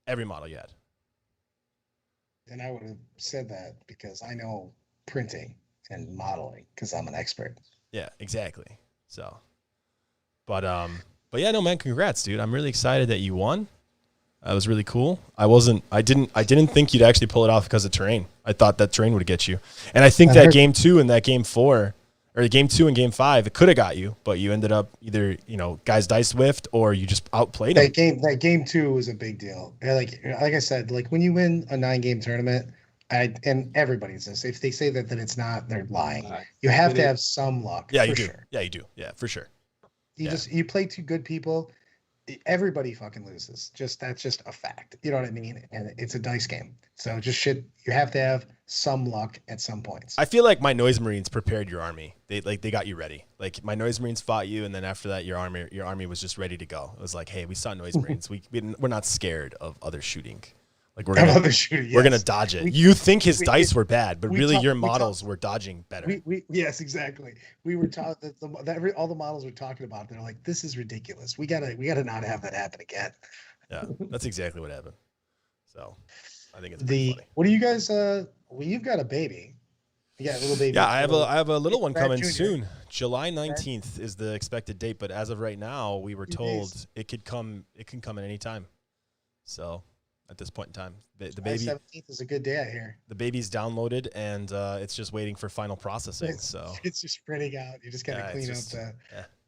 Every model you had.
And I would have said that because I know printing and modeling because I'm an expert.
Yeah, exactly. So, but yeah, no, man, congrats, dude. I'm really excited that you won. That was really cool. I didn't think you'd actually pull it off because of terrain. I thought that terrain would get you. And I think that game 2 and that game 4, or game 2 and game 5, it could have got you, but you ended up either, guys dice whiffed or you just outplayed them.
That game 2 was a big deal. Like I said, like when you win a 9-game tournament, and everybody says, if they say that it's not, they're lying. You have to have some luck.
Yeah, you do.
Sure.
Yeah, you do. Yeah, for sure.
You play 2 good people, everybody fucking loses. That's just a fact. You know what I mean? And it's a dice game. So you have to have some luck at some points.
I feel like my Noise Marines prepared your army. They got you ready. Like my Noise Marines fought you, and then after that, your army was just ready to go. It was like, hey, we saw Noise Marines. We're not scared of other shooting. Like we're gonna dodge it. You think his dice were bad, but really your models were dodging better.
Yes, exactly. We were taught that all the models were talking about. They're like, this is ridiculous. We gotta not have that happen again.
Yeah, that's exactly what happened. So I think it's funny.
What do you guys? Well, you've got a baby. You got a little baby.
Yeah, I have a little one coming soon. July 19th is the expected date, but as of right now, we were told it can come at any time. So. At this point in time, the baby
17th is a good day out here.
The baby's downloaded and it's just waiting for final processing. So
it's just spreading out. You just gotta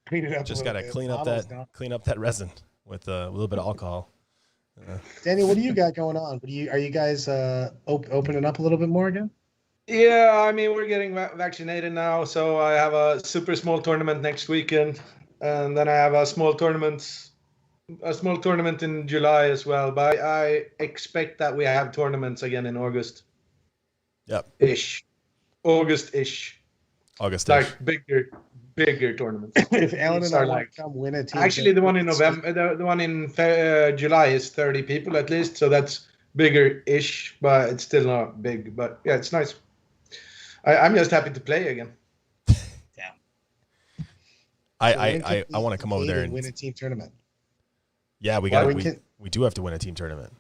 clean it up.
Just gotta clean up that resin with a little bit of alcohol.
Daniel, what do you got going on? Are you guys opening up a little bit more again?
Yeah, I mean we're getting vaccinated now, so I have a super small tournament next weekend, and then I have a small tournament in July as well, but I expect that we have tournaments again in August.
Yep.
August-ish. Like bigger tournaments.
If Alan and I want to come win a team.
Actually, the one in November, the one in July is 30 people at least, so that's bigger-ish, but it's still not big. But yeah, it's nice. I'm just happy to play again.
Yeah.
I want to come over there and
win a team tournament.
Yeah, we do have to win a team tournament.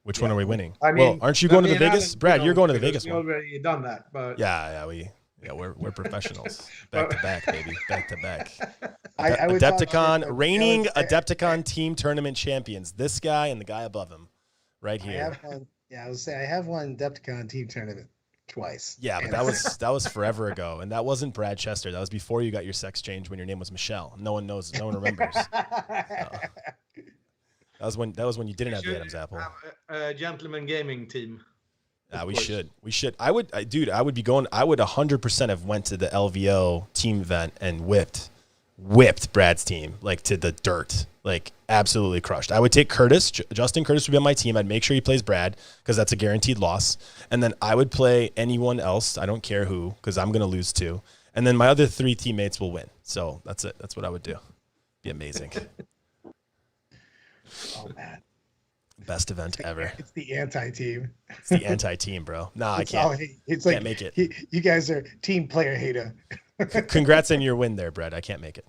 Which one are we winning? Aren't you going to the Vegas? Brad, you're going to the Vegas one.
We've already done that, but
we're professionals. Back to back, baby. Back to back.
Adepticon,
reigning Adepticon team tournament champions. This guy and the guy above him, right here.
I have won Adepticon team tournament twice.
Yeah, but that was forever ago, and that wasn't Brad Chester. That was before you got your sex change when your name was Michelle. No one knows. No one remembers. That was when you didn't have the Adam's apple.
A gentleman gaming team.
We should. I would be going. I would 100% have went to the LVO team event and whipped Brad's team like to the dirt, like absolutely crushed. I would take Curtis. Justin Curtis would be on my team. I'd make sure he plays Brad because that's a guaranteed loss. And then I would play anyone else. I don't care who because I'm gonna lose too. And then my other 3 teammates will win. So that's it. That's what I would do. Be amazing.
Oh man.
Best event ever.
It's the anti-team.
It's the anti-team, bro. Nah, I can't. Can't make it.
You guys are team player hater.
Congrats on your win there, Brad. I can't make it.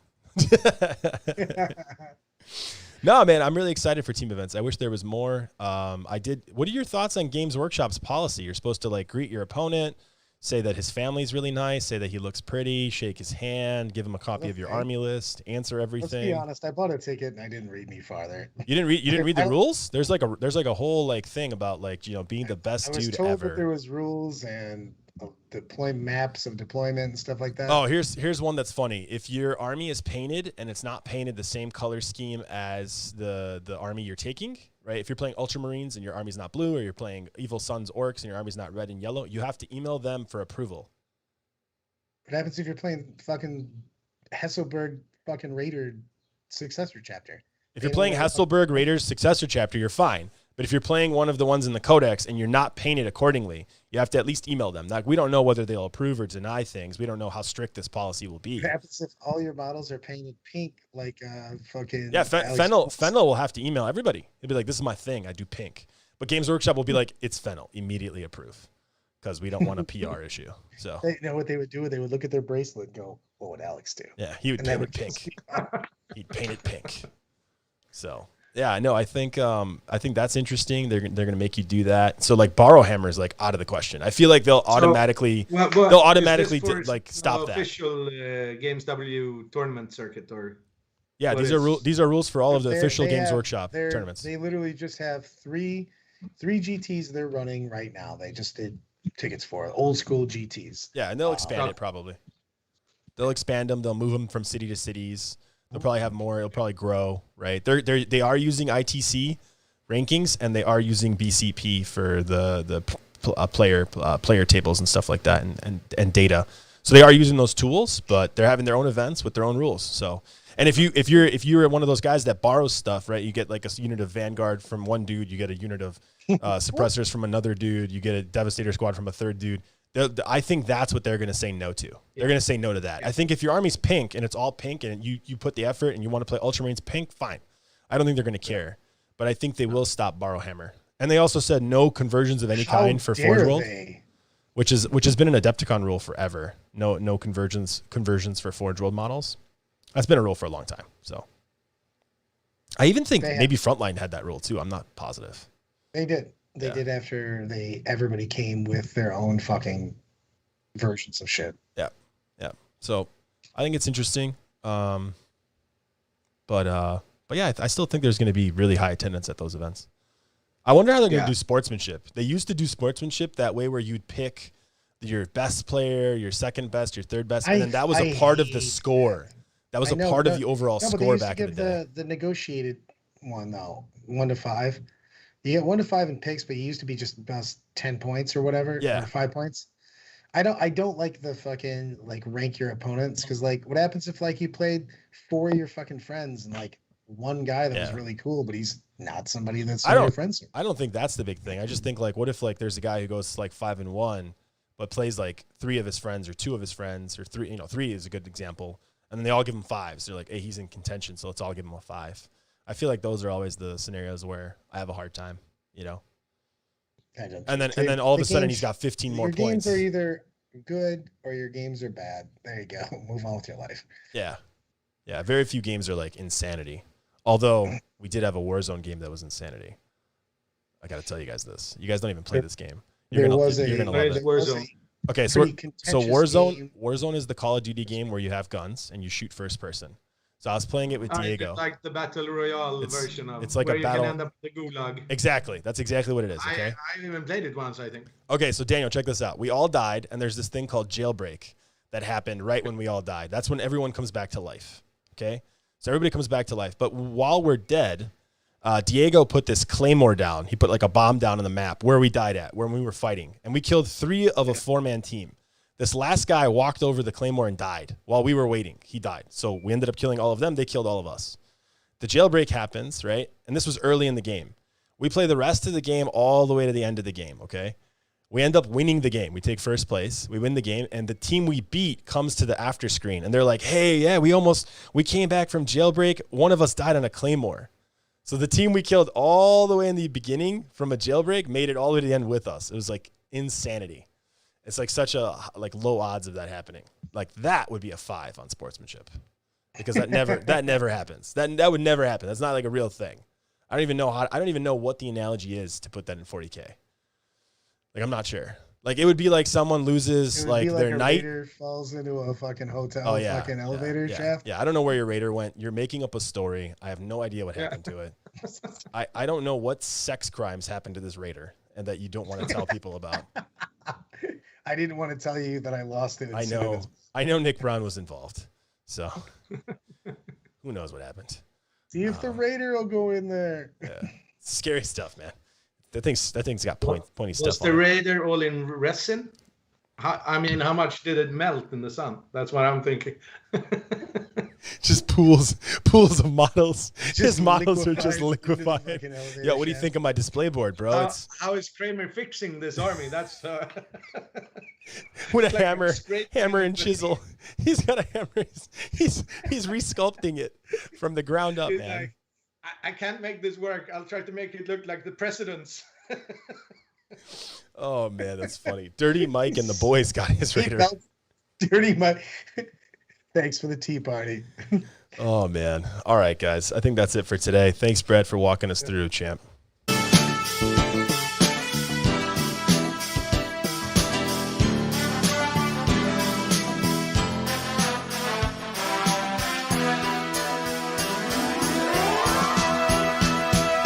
No, man, I'm really excited for team events. I wish there was more. What are your thoughts on Games Workshop's policy? You're supposed to like greet your opponent, say that his family's really nice, say that he looks pretty, shake his hand, give him a copy of your army list, answer everything.
Let's be honest, I bought a ticket and I didn't read any farther.
You didn't read the rules? There's like a whole like thing about like, being the best dude ever. I was told
that there was rules and deployment maps of deployment and stuff like that.
Oh, here's one that's funny. If your army is painted and it's not painted the same color scheme as the army you're taking, right? If you're playing Ultramarines and your army's not blue, or you're playing Evil Sons Orcs and your army's not red and yellow, you have to email them for approval.
What happens if you're playing fucking Hesselberg fucking Raider successor chapter?
If you're playing Hesselberg Raiders successor chapter, you're fine. But if you're playing one of the ones in the codex and you're not painted accordingly, you have to at least email them. Like, we don't know whether they'll approve or deny things. We don't know how strict this policy will be.
What happens if all your models are painted pink like fucking...
Yeah, Fennel will have to email everybody. He'll be like, this is my thing. I do pink. But Games Workshop will be like, it's Fennel. Immediately approve. Because we don't want a PR issue. So
you know what they would do? They would look at their bracelet and go, what would Alex do?
Yeah, he would paint it pink. He'd paint it pink. So... yeah, no, I think that's interesting. They're gonna make you do that. So like borrow hammer is like out of the question. I feel like they'll automatically stop that.
Official Games W tournament circuit or
Yeah,
But
these are rules for all of the
They're-
official
they
Games
have-
Workshop
they're-
tournaments.
They literally just have three GTs they're running right now. They just did tickets for old school GTs.
Yeah, and they'll expand it probably. They'll expand them. They'll move them from city to cities. They'll probably have more. It'll probably grow, right? They are using ITC rankings, and they are using BCP for the player tables and stuff like that, and data. So they are using those tools, but they're having their own events with their own rules. So, and if you're one of those guys that borrows stuff, right? You get like a unit of Vanguard from one dude, you get a unit of suppressors from another dude, you get a Devastator squad from a third dude. I think that's what they're going to say no to. They're going to say no to that. I think if your army's pink and it's all pink and you put the effort and you want to play Ultramarines pink, fine. I don't think they're going to care, but I think they will stop Borrowhammer. And they also said no conversions of any kind for Forge World, which has been an Adepticon rule forever. No conversions for Forge World models. That's been a rule for a long time. So I even think maybe Frontline had that rule too. I'm not positive.
They did. They did after everybody came with their own fucking versions of shit.
Yeah. So I think it's interesting. But yeah, I still think there's going to be really high attendance at those events. I wonder how they're going to do sportsmanship. They used to do sportsmanship that way where you'd pick your best player, your second best, your third best, and then that was a part of the score. That was a part of the overall score back in the day.
The negotiated one though, 1 to 5. You get 1 to 5 in picks, but you used to be just about 10 points or whatever.
Yeah.
Or 5 points. I don't like the fucking like rank your opponents, because like what happens if like you played 4 of your fucking friends and like one guy that was really cool, but he's not somebody that's your friends.
I don't think that's the big thing. I just think like, what if like there's a guy who goes like 5-1, but plays like 3 of his friends or 2 of his friends or 3. 3 is a good example, and then they all give him 5s. They're like, hey, he's in contention, so let's all give him a 5. I feel like those are always the scenarios where I have a hard time, And then all of a sudden he's got 15 more points.
Your games are either good or your games are bad. There you go. Move on with your life.
Yeah. Very few games are like insanity. Although we did have a Warzone game that was insanity. I got to tell you guys this. You guys don't even play this game. You're gonna love it.
Warzone.
Okay, so Warzone is the Call of Duty game where you have guns and you shoot first person. So I was playing it with Diego.
Like the Battle Royale version of
it's like
where
a battle.
you can end up in the gulag.
Exactly. That's exactly what it is. Okay.
I even played it once, I think.
Okay, so Daniel, check this out. We all died, and there's this thing called jailbreak that happened right when we all died. That's when everyone comes back to life. Okay? So everybody comes back to life. But while we're dead, Diego put this claymore down. He put like a bomb down on the map where we died at, where we were fighting. And we killed 3 of a 4-man team. This last guy walked over the claymore and died while we were waiting. He died. So we ended up killing all of them. They killed all of us. The jailbreak happens, right? And this was early in the game. We play the rest of the game all the way to the end of the game, okay? We end up winning the game. We take first place. We win the game, and the team we beat comes to the after screen, and they're like, hey, yeah, we came back from jailbreak. One of us died on a claymore. So the team we killed all the way in the beginning from a jailbreak made it all the way to the end with us. It was like insanity. It's like such a low odds of that happening. Like that would be a 5 on sportsmanship, because that never happens. That would never happen. That's not like a real thing. I don't even know what the analogy is to put that in 40K. Like I'm not sure. Like it would be like someone loses like their night.
Raider falls into a fucking hotel fucking elevator shaft.
Yeah, I don't know where your raider went. You're making up a story. I have no idea what happened to it. I don't know what sex crimes happened to this raider and that you don't want to tell people about.
I didn't want to tell you that I lost it.
I know Nick Brown was involved. So who knows what happened?
See if the Raider will go in there.
Yeah. Scary stuff, man. That thing's got pointy stuff.
Was the Raider all in resin? How much did it melt in the sun? That's what I'm thinking.
Just pools of models. His models are just liquefied. Yeah, what do you think of my display board, bro?
How is Kramer fixing this army? That's
with a hammer and chisel. He's got a hammer. He's resculpting it from the ground up, man.
Like, I can't make this work. I'll try to make it look like the president's.
Oh man, that's funny. Dirty Mike and the boys got his Raider.
Dirty Mike. Thanks for the tea party.
Oh man. All right, guys. I think that's it for today. Thanks, Brett, for walking us through, champ.